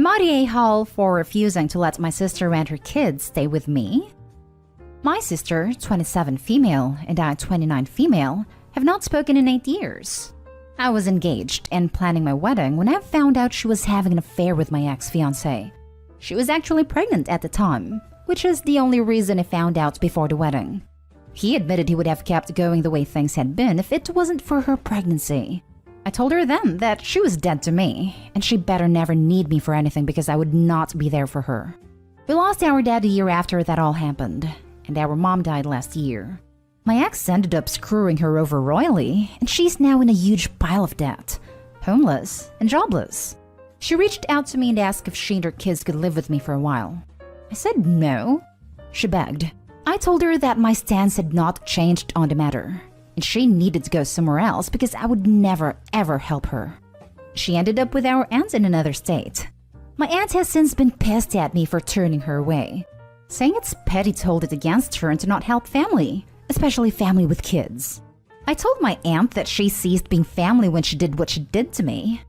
I the a-hole for refusing to let my sister and her kids stay with me? My sister, 27 female, and I, 29 female, have not spoken in 8 years. I was engaged and planning my wedding when I found out she was having an affair with my ex-fiancé. She was actually pregnant at the time, which is the only reason I found out before the wedding. He admitted he would have kept going the way things had been if it wasn't for her pregnancy. I told her then that she was dead to me, and she better never need me for anything because I would not be there for her. We lost our dad a year after that all happened, and our mom died last year. My ex ended up screwing her over royally, and she's now in a huge pile of debt, homeless and jobless. She reached out to me and asked if she and her kids could live with me for a while. I said no. She begged. I told her that my stance had not changed on the matter, and she needed to go somewhere else because I would never ever help her. She ended up with our aunt in another state. My aunt has since been pissed at me for turning her away, saying it's petty to hold it against her and to not help family, especially family with kids. I told my aunt that she ceased being family when she did what she did to me.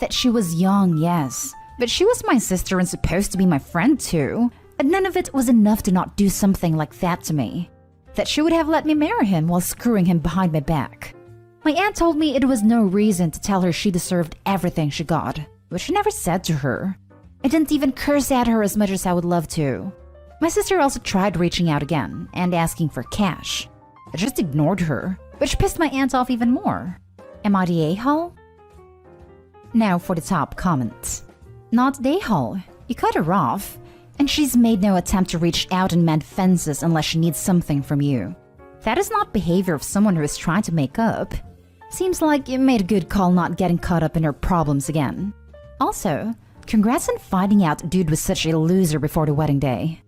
That she was young, yes, but she was my sister and supposed to be my friend too, and none of it was enough to not do something like that to me. That she would have let me marry him while screwing him behind my back. My aunt told me it was no reason to tell her she deserved everything she got, which I never said to her. I didn't even curse at her as much as I would love to. My sister also tried reaching out again and asking for cash. I just ignored her, which pissed my aunt off even more. Am I the a-hole? Now for the top comment. Not the a-hole. You cut her off, and she's made no attempt to reach out and mend fences unless she needs something from you. That is not behavior of someone who is trying to make up. Seems like you made a good call not getting caught up in her problems again. Also, congrats on finding out dude was such a loser before the wedding day.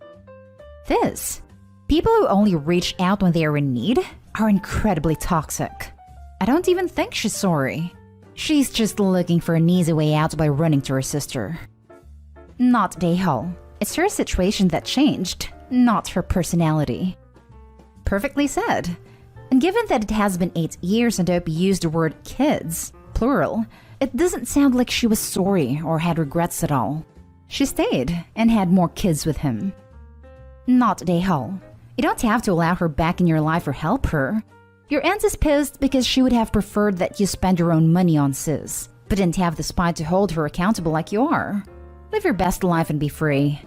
People who only reach out when they are in need are incredibly toxic. I don't even think she's sorry. She's just looking for an easy way out by running to her sister. Not the a-hole. It's her situation that changed, not her personality. Perfectly said. And given that it has been 8 years and Opie used the word kids, plural, it doesn't sound like she was sorry or had regrets at all. She stayed and had more kids with him. Not the a-hole. You don't have to allow her back in your life or help her. Your aunt is pissed because she would have preferred that you spend your own money on sis, but didn't have the spine to hold her accountable like you are. Live your best life and be free.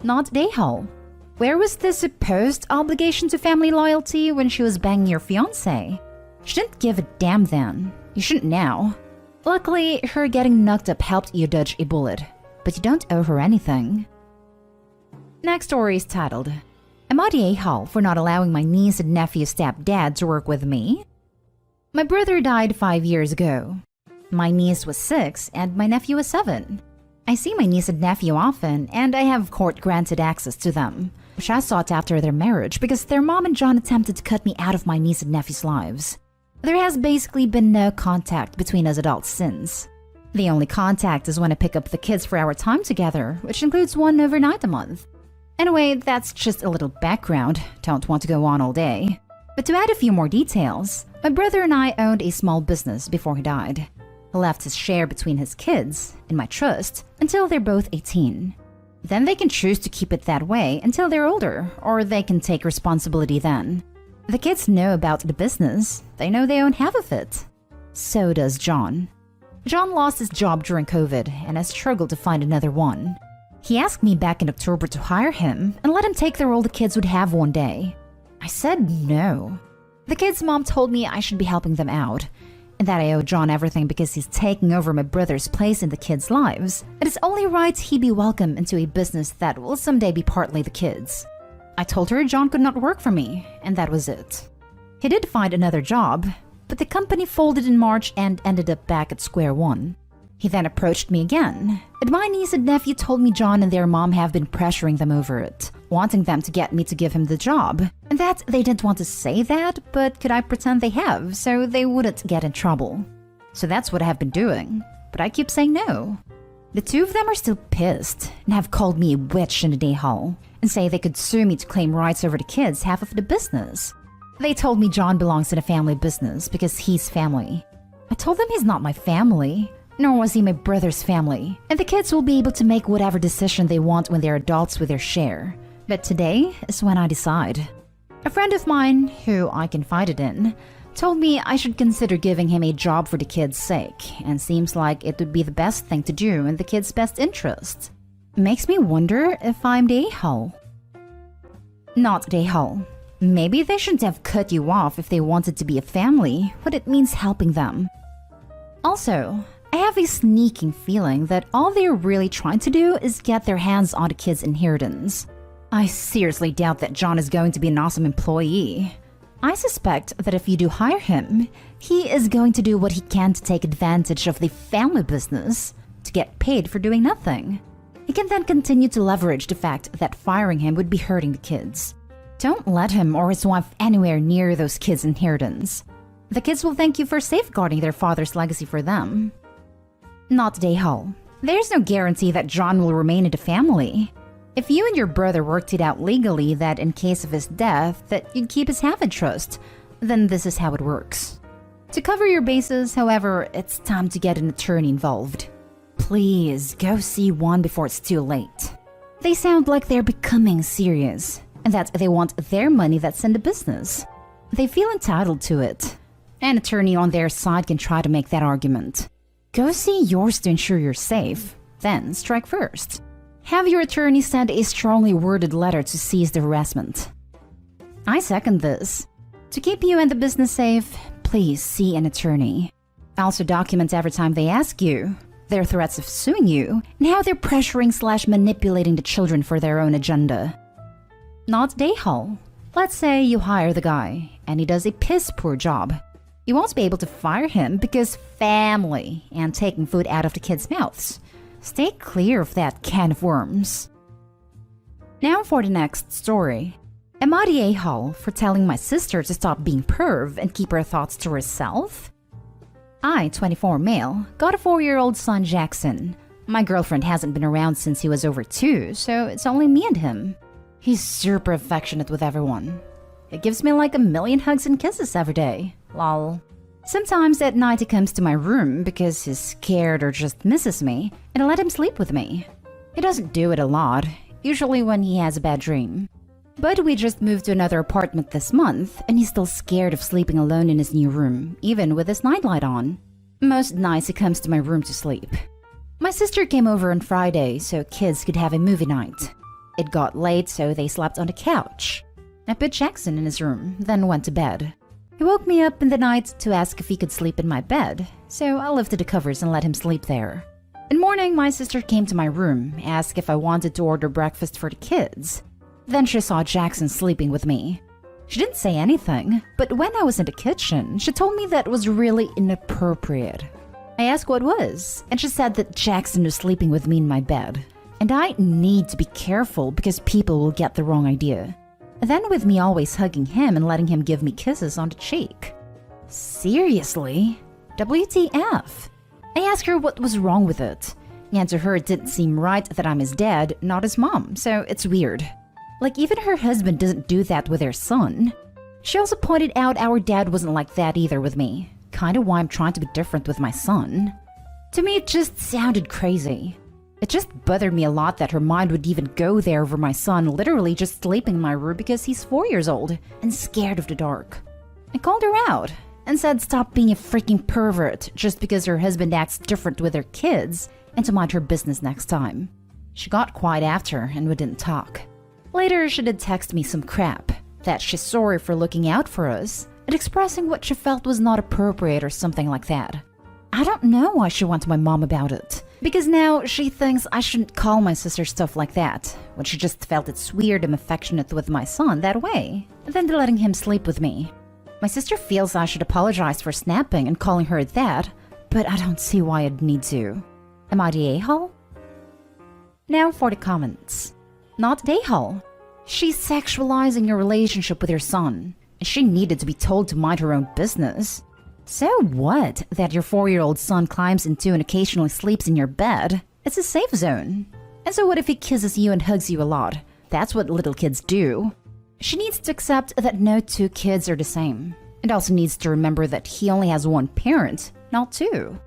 Not the a-hole. Where was the supposed obligation to family loyalty when she was banging your fiancé? She didn't give a damn then. You shouldn't now. Luckily, her getting knocked up helped you dodge a bullet, but you don't owe her anything. Next story is titled, Am I the a-hole for not allowing my niece and nephew's stepdad to work with me? My brother died 5 years ago. My niece was 6 and my nephew was 7. I see my niece and nephew often, and I have court-granted access to them, which I sought after their marriage because their mom and John attempted to cut me out of my niece and nephew's lives. There has basically been no contact between us adults since. The only contact is when I pick up the kids for our time together, which includes one overnight a month. Anyway, that's just a little background, don't want to go on all day. But to add a few more details, my brother and I owned a small business before he died. He left his share between his kids, in my trust, until they're both 18. Then they can choose to keep it that way until they're older, or they can take responsibility then. The kids know about the business, they know they own half of it. So does John. John lost his job during COVID and has struggled to find another one. He asked me back in October to hire him and let him take the role the kids would have one day. I said no. The kids' mom told me I should be helping them out, and that I owe John everything because he's taking over my brother's place in the kids' lives. It is only right he be welcome into a business that will someday be partly the kids. I told her John could not work for me, and that was it. He did find another job, but the company folded in March and ended up back at square one. He then approached me again, and my niece and nephew told me John and their mom have been pressuring them over it, wanting them to get me to give him the job, and that they didn't want to say that, but could I pretend they have so they wouldn't get in trouble. So that's what I have been doing, but I keep saying no. The two of them are still pissed and have called me a witch in the day hall and say they could sue me to claim rights over the kids' half of the business. They told me John belongs in a family business because he's family. I told them he's not my family, nor was he my brother's family, and the kids will be able to make whatever decision they want when they're adults with their share. But today is when I decide. A friend of mine, who I confided in, told me I should consider giving him a job for the kids' sake, and seems like it would be the best thing to do in the kids' best interest. Makes me wonder if I'm the a-hole. Not the a-hole. Maybe they shouldn't have cut you off if they wanted to be a family, but it means helping them. Also, I have a sneaking feeling that all they're really trying to do is get their hands on the kids' inheritance. I seriously doubt that John is going to be an awesome employee. I suspect that if you do hire him, he is going to do what he can to take advantage of the family business to get paid for doing nothing. He can then continue to leverage the fact that firing him would be hurting the kids. Don't let him or his wife anywhere near those kids' inheritance. The kids will thank you for safeguarding their father's legacy for them. Not the a-hole. There's no guarantee that John will remain in the family. If you and your brother worked it out legally that in case of his death that you'd keep his half in trust, then this is how it works. To cover your bases, however, it's time to get an attorney involved. Please go see one before it's too late. They sound like they're becoming serious, and that they want their money that's in the business. They feel entitled to it. An attorney on their side can try to make that argument. Go see yours to ensure you're safe, then strike first. Have your attorney send a strongly worded letter to cease the harassment. I second this. To keep you and the business safe, please see an attorney. Also document every time they ask you, their threats of suing you, and how they're pressuring/manipulating the children for their own agenda. Not the a-hole. Let's say you hire the guy, and he does a piss-poor job. You won't be able to fire him because family and taking food out of the kids' mouths. Stay clear of that can of worms. Now for the next story. Am I the a-hole for telling my sister to stop being perv and keep her thoughts to herself? I, 24 male, got a 4-year-old son Jackson. My girlfriend hasn't been around since he was over 2, so it's only me and him. He's super affectionate with everyone. It gives me like 1,000,000 hugs and kisses every day. Lol. Sometimes at night he comes to my room because he's scared or just misses me, and I let him sleep with me. He doesn't do it a lot, usually when he has a bad dream. But we just moved to another apartment this month, and he's still scared of sleeping alone in his new room, even with his nightlight on. Most nights he comes to my room to sleep. My sister came over on Friday so kids could have a movie night. It got late, so they slept on the couch. I put Jackson in his room, then went to bed. He woke me up in the night to ask if he could sleep in my bed, so I lifted the covers and let him sleep there. In the morning, my sister came to my room, asked if I wanted to order breakfast for the kids. Then she saw Jackson sleeping with me. She didn't say anything, but when I was in the kitchen, she told me that was really inappropriate. I asked what was, and she said that Jackson was sleeping with me in my bed. And I need to be careful because people will get the wrong idea. Then with me always hugging him and letting him give me kisses on the cheek. Seriously? WTF? I asked her what was wrong with it. And to her it didn't seem right that I'm his dad, not his mom, so it's weird. Like even her husband doesn't do that with their son. She also pointed out our dad wasn't like that either with me. Kinda why I'm trying to be different with my son. To me it just sounded crazy. It just bothered me a lot that her mind would even go there over my son literally just sleeping in my room because he's 4 years old and scared of the dark. I called her out and said stop being a freaking pervert just because her husband acts different with their kids and to mind her business next time. She got quiet after and we didn't talk. Later she did text me some crap, that she's sorry for looking out for us and expressing what she felt was not appropriate or something like that. I don't know why she went to my mom about it. Because now she thinks I shouldn't call my sister stuff like that, when she just felt it's weird I'm affectionate with my son that way, and then letting him sleep with me. My sister feels I should apologize for snapping and calling her that, but I don't see why I'd need to. Am I the a-hole? Now for the comments. Not the a-hole. She's sexualizing your relationship with your son, and she needed to be told to mind her own business. So what that your 4-year-old son climbs into and occasionally sleeps in your bed? It's a safe zone. And so what if he kisses you and hugs you a lot? That's what little kids do. She needs to accept that no 2 kids are the same. And also needs to remember that he only has 1 parent, not 2.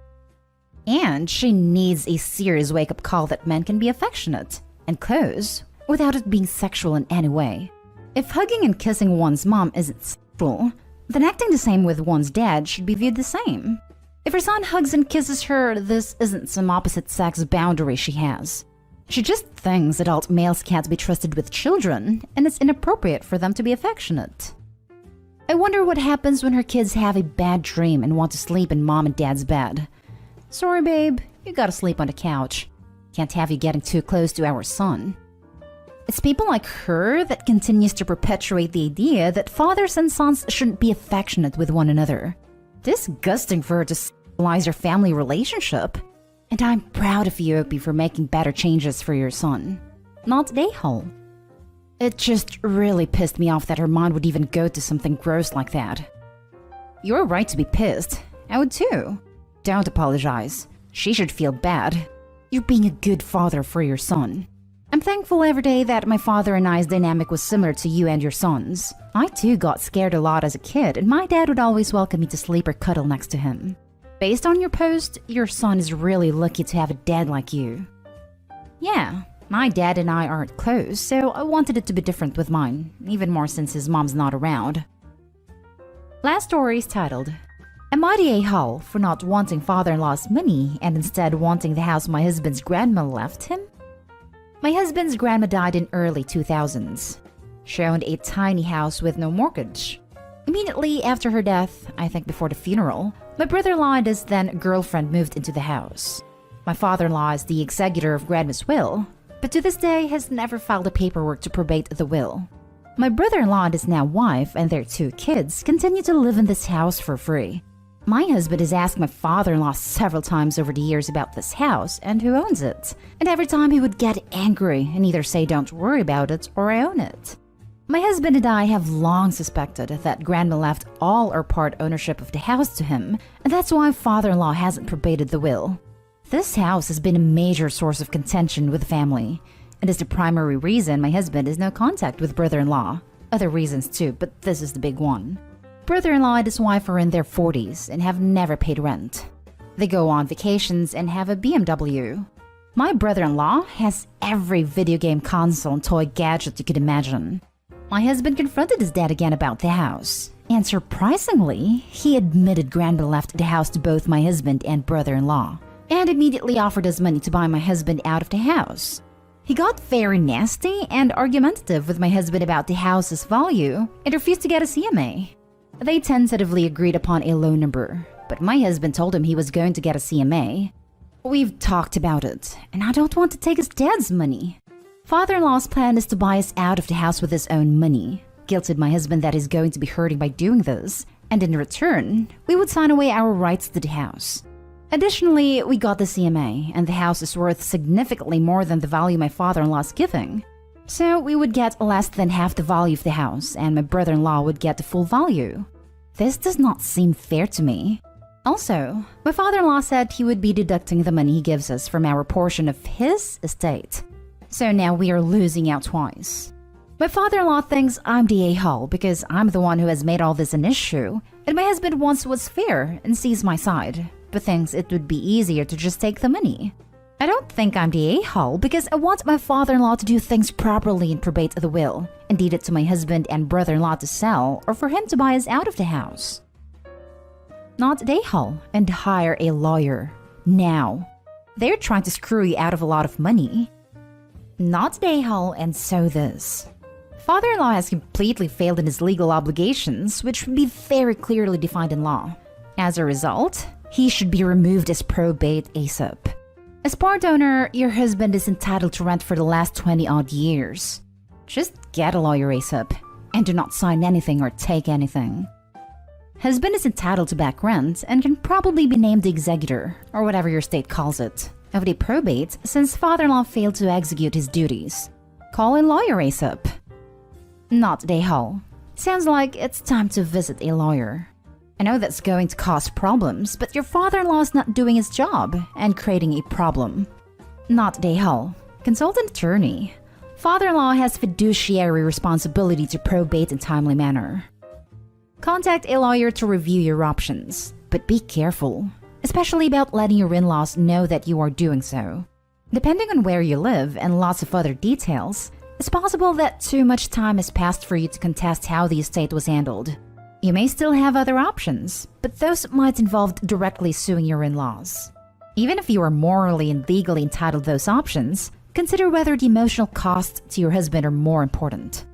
And she needs a serious wake-up call that men can be affectionate and close without it being sexual in any way. If hugging and kissing one's mom isn't sexual, then acting the same with one's dad should be viewed the same. If her son hugs and kisses her, this isn't some opposite sex boundary she has. She just thinks adult males can't be trusted with children, and it's inappropriate for them to be affectionate. I wonder what happens when her kids have a bad dream and want to sleep in mom and dad's bed. Sorry, babe, you gotta sleep on the couch. Can't have you getting too close to our son. It's people like her that continues to perpetuate the idea that fathers and sons shouldn't be affectionate with one another. Disgusting for her to sexualize your family relationship. And I'm proud of you, Opie, for making better changes for your son. Not a-hole. It just really pissed me off that her mind would even go to something gross like that. You're right to be pissed. I would too. Don't apologize. She should feel bad. You're being a good father for your son. I'm thankful every day that my father and I's dynamic was similar to you and your son's. I too got scared a lot as a kid, and my dad would always welcome me to sleep or cuddle next to him. Based on your post, your son is really lucky to have a dad like you. Yeah, my dad and I aren't close, so I wanted it to be different with mine, even more since his mom's not around. Last story is titled, Am I the a-hole for not wanting father-in-law's money and instead wanting the house my husband's grandma left him? My husband's grandma died in early 2000s. She owned a tiny house with no mortgage. Immediately after her death, I think before the funeral, my brother-in-law and his then girlfriend moved into the house. My father-in-law is the executor of grandma's will, but to this day has never filed the paperwork to probate the will. My brother-in-law and his now wife and their 2 kids continue to live in this house for free. My husband has asked my father-in-law several times over the years about this house and who owns it, and every time he would get angry and either say don't worry about it or I own it. My husband and I have long suspected that grandma left all or part ownership of the house to him, and that's why father-in-law hasn't probated the will. This house has been a major source of contention with the family, and is the primary reason my husband has no contact with brother-in-law. Other reasons too, but this is the big one. Brother-in-law and his wife are in their 40s and have never paid rent. They go on vacations and have a BMW. My brother-in-law has every video game console and toy gadget you could imagine. My husband confronted his dad again about the house, and surprisingly, he admitted grandma left the house to both my husband and brother-in-law, and immediately offered us money to buy my husband out of the house. He got very nasty and argumentative with my husband about the house's value and refused to get a CMA. They tentatively agreed upon a low number, but my husband told him he was going to get a CMA. We've talked about it, and I don't want to take his dad's money. Father-in-law's plan is to buy us out of the house with his own money, guilted my husband that he's going to be hurting by doing this, and in return, we would sign away our rights to the house. Additionally, we got the CMA, and the house is worth significantly more than the value my father-in-law's giving. So we would get less than half the value of the house, and my brother-in-law would get the full value. This does not seem fair to me. Also, my father-in-law said he would be deducting the money he gives us from our portion of his estate. So now we are losing out twice. My father-in-law thinks I'm the a-hole because I'm the one who has made all this an issue, and my husband wants what's fair and sees my side, but thinks it would be easier to just take the money. I don't think I'm the a-hole because I want my father-in-law to do things properly and probate the will, and deed it to my husband and brother-in-law to sell or for him to buy us out of the house. Not the a-hole and hire a lawyer. Now. They're trying to screw you out of a lot of money. Not the a-hole and so this. Father-in-law has completely failed in his legal obligations, which would be very clearly defined in law. As a result, he should be removed as probate ASAP. As part owner, your husband is entitled to rent for the last 20-odd years. Just get a lawyer ASAP, and do not sign anything or take anything. Husband is entitled to back rent and can probably be named the executor, or whatever your state calls it, of the probate since father-in-law failed to execute his duties. Call in lawyer ASAP. Not the a-hole. Sounds like it's time to visit a lawyer. I know that's going to cause problems, but your father-in-law is not doing his job and creating a problem. Not the a-hole. Consult an attorney. Father-in-law has fiduciary responsibility to probate in timely manner. Contact a lawyer to review your options, but be careful. especially about letting your in-laws know that you are doing so. Depending on where you live and lots of other details, it's possible that too much time has passed for you to contest how the estate was handled. You may still have other options, but those might involve directly suing your in-laws. Even if you are morally and legally entitled to those options, consider whether the emotional costs to your husband are more important.